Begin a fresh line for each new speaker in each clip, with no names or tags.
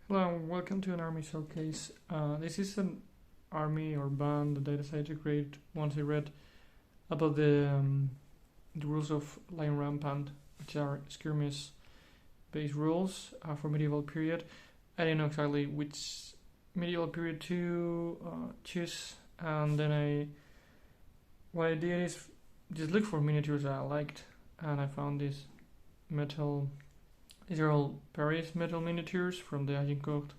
Hello, and welcome to an army showcase. This is an army or band that I decided to create once I read about the rules of Lion Rampant, which are skirmish-based rules for medieval period. I didn't know exactly which medieval period to choose, and then what I did is just look for miniatures that I liked, and I found this metal. These are all Paris metal miniatures from the Agincourt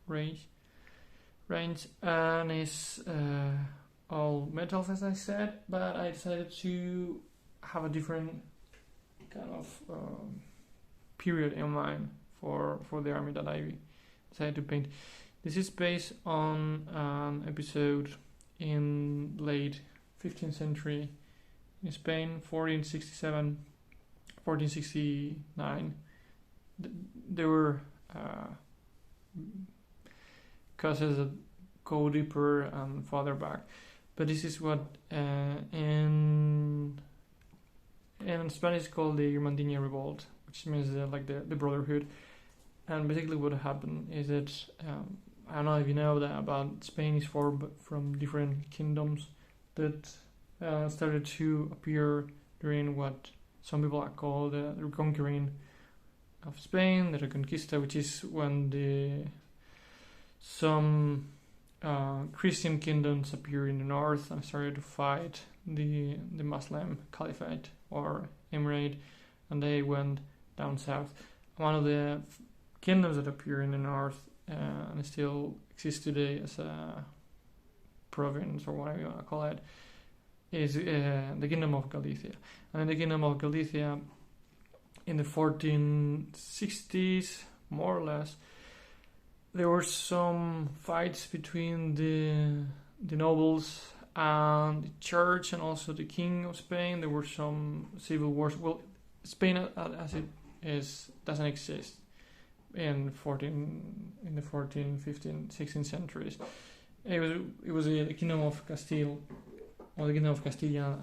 range, and it's all metals, as I said. But I decided to have a different kind of period in mind for the army that I decided to paint. This is based on an episode in late 15th century in Spain, 1469. There were causes that go deeper and farther back, but this is what in Spanish is called the Irmandiña Revolt, which means the brotherhood. And basically what happened is that I don't know if you know that about Spain is formed from different kingdoms that started to appear during what some people are called the reconquering of Spain, the Reconquista, which is when some Christian kingdoms appeared in the north and started to fight the Muslim Caliphate or Emirate, and they went down south. One of the kingdoms that appear in the north and still exists today as a province or whatever you want to call it is the Kingdom of Galicia. And in the Kingdom of Galicia, in the 1460s, more or less, there were some fights between the nobles and the church, and also the king of Spain. There were some civil wars. Well, Spain as it is doesn't exist in the 14, 15, 16th centuries. It was the Kingdom of Castile, or the Kingdom of Castilla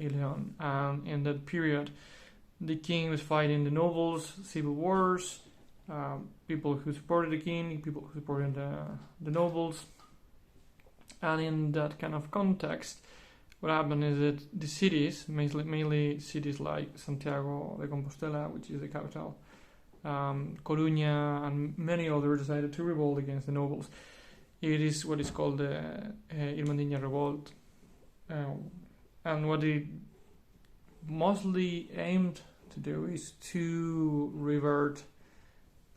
y Leon, and in that period the king was fighting the nobles, civil wars, people who supported the king, people who supported the nobles. And in that kind of context, what happened is that the cities, mainly cities like Santiago de Compostela, which is the capital, Coruña, and many others, decided to revolt against the nobles. It is what is called the Irmandiña Revolt. And what it mostly aimed to do is to revert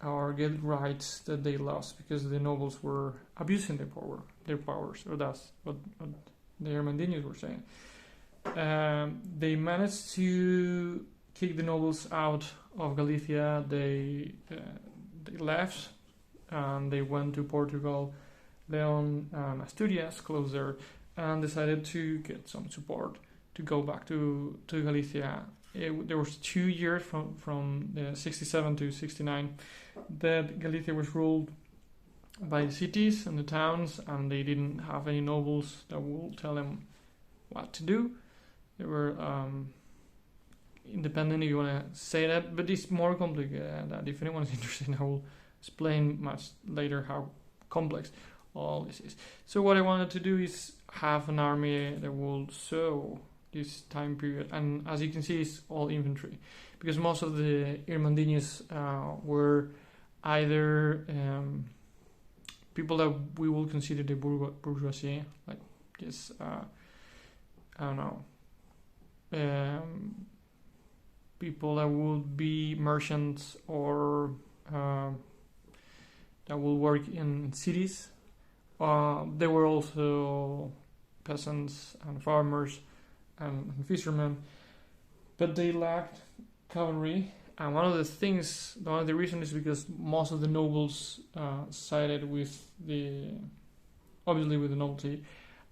or get rights that they lost because the nobles were abusing their powers, or that's what the Irmandiños were saying. They managed to kick the nobles out of Galicia. They left and they went to Portugal, Leon, and Asturias, close there, and decided to get some support to go back to Galicia. There was 2 years from 67 to 69 that Galicia was ruled by the cities and the towns, and they didn't have any nobles that would tell them what to do. They were independent, if you want to say that, but it's more complicated. And if anyone is interested, I will explain much later how complex all this is. So what I wanted to do is have an army that will show this time period, and as you can see, it's all infantry, because most of the Irmandiños were either people that we will consider the bourgeoisie, like this, I don't know, people that would be merchants or that will work in cities. There were also peasants and farmers and fishermen, but they lacked cavalry. And one of the reasons is because most of the nobles sided with the nobility,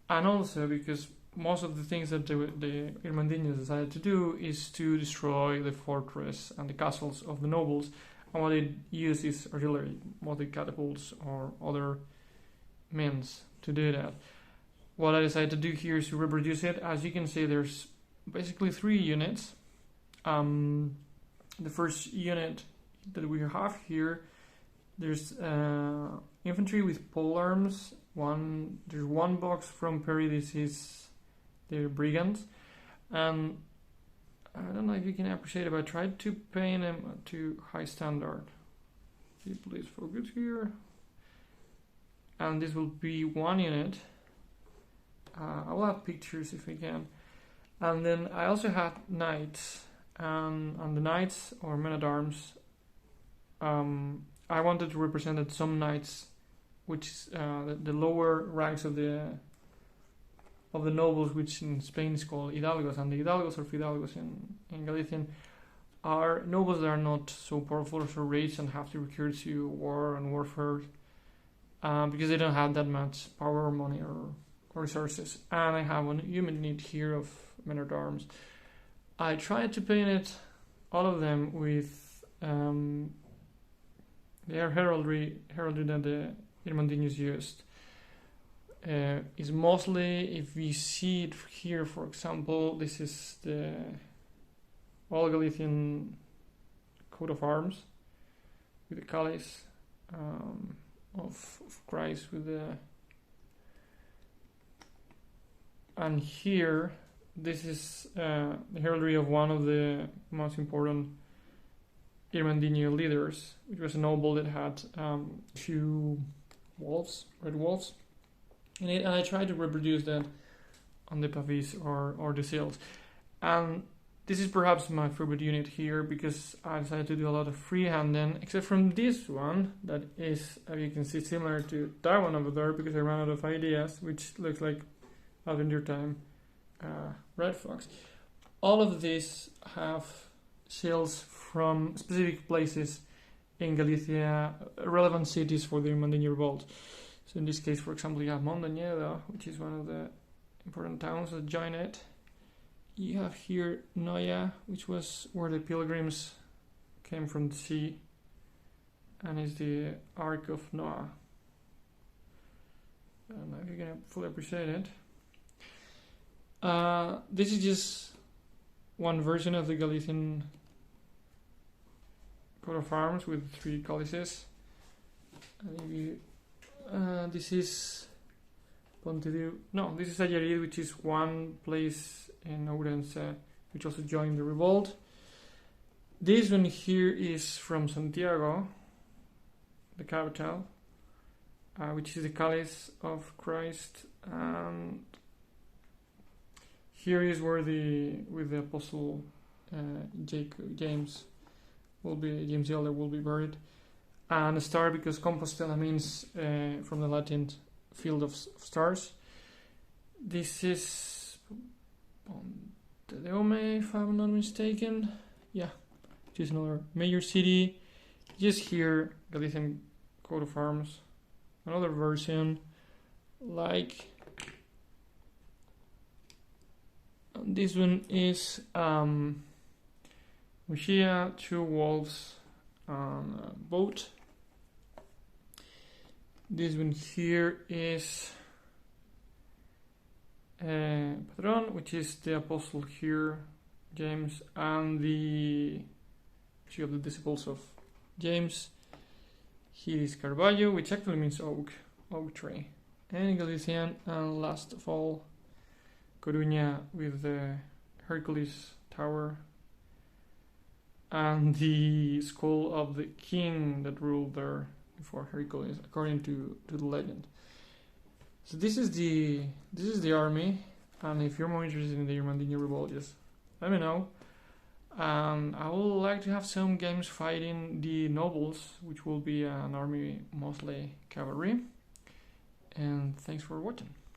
and also because most of the things that the Irmandiños decided to do is to destroy the fortress and the castles of the nobles, and what they use is artillery, mostly catapults or other means to do that. What I decided to do here is to reproduce it. As you can see, there's basically 3 units. The first unit that we have here There's infantry with pole arms. There's one box from Perry. This is their brigands, and I don't know if you can appreciate it, but I tried to paint them to high standard. Please focus here. And this will be one unit. I will have pictures if I can. And then I also had knights, and the knights or men-at-arms. I wanted to represent some knights, which is the lower ranks of the nobles, which in Spain is called hidalgos, and the hidalgos or fidalgos in Galician are nobles that are not so powerful or so rich and have to recur to war and warfare because they don't have that much power or money or resources. And I have one unit here of men-at-arms. I tried to paint it, all of them, with their heraldry that the Irmandiños used. Is mostly, if we see it here, for example, this is the all Galician coat of arms with the calice of Christ with the, and here this is the heraldry of one of the most important Irmandiño leaders, which was a noble that had two red wolves. And I tried to reproduce that on the pavis or the sails. And this is perhaps my favorite unit here because I decided to do a lot of freehanding, except from this one that is, as you can see, similar to that one over there because I ran out of ideas, which looks like Adventure Time Red Fox. All of these have sails from specific places in Galicia, relevant cities for the Irmandiña Revolt. So in this case, for example, you have Mondoñedo, which is one of the important towns that join it. You have here Noia, which was where the pilgrims came from the sea, and is the Ark of Noah. I don't know if you're gonna fully appreciate it. This is just one version of the Galician coat of arms with 3 calices. And if you this is Pontedeu. No, this is Allarid, which is one place in Ourense, which also joined the revolt. This one here is from Santiago, the capital, which is the Calice of Christ, and here is where the apostle James the Elder will be buried. And a star because Compostela means from the Latin field of stars. This is Pontedeume, if I'm not mistaken. Yeah, which is another major city. Just here, Galician coat of arms. Another version, like this one is Muxía, 2 wolves on a boat. This one here is Patron, which is the apostle here, James, and the disciples of James. Here is Carvalho, which actually means oak tree, and Galician, and last of all, Coruña with the Hercules Tower and the skull of the king that ruled there before Hercules, according to the legend. So this is the army, and if you're more interested in the Irmandiña Revolt, just let me know. I would like to have some games fighting the nobles, which will be an army mostly cavalry. And thanks for watching.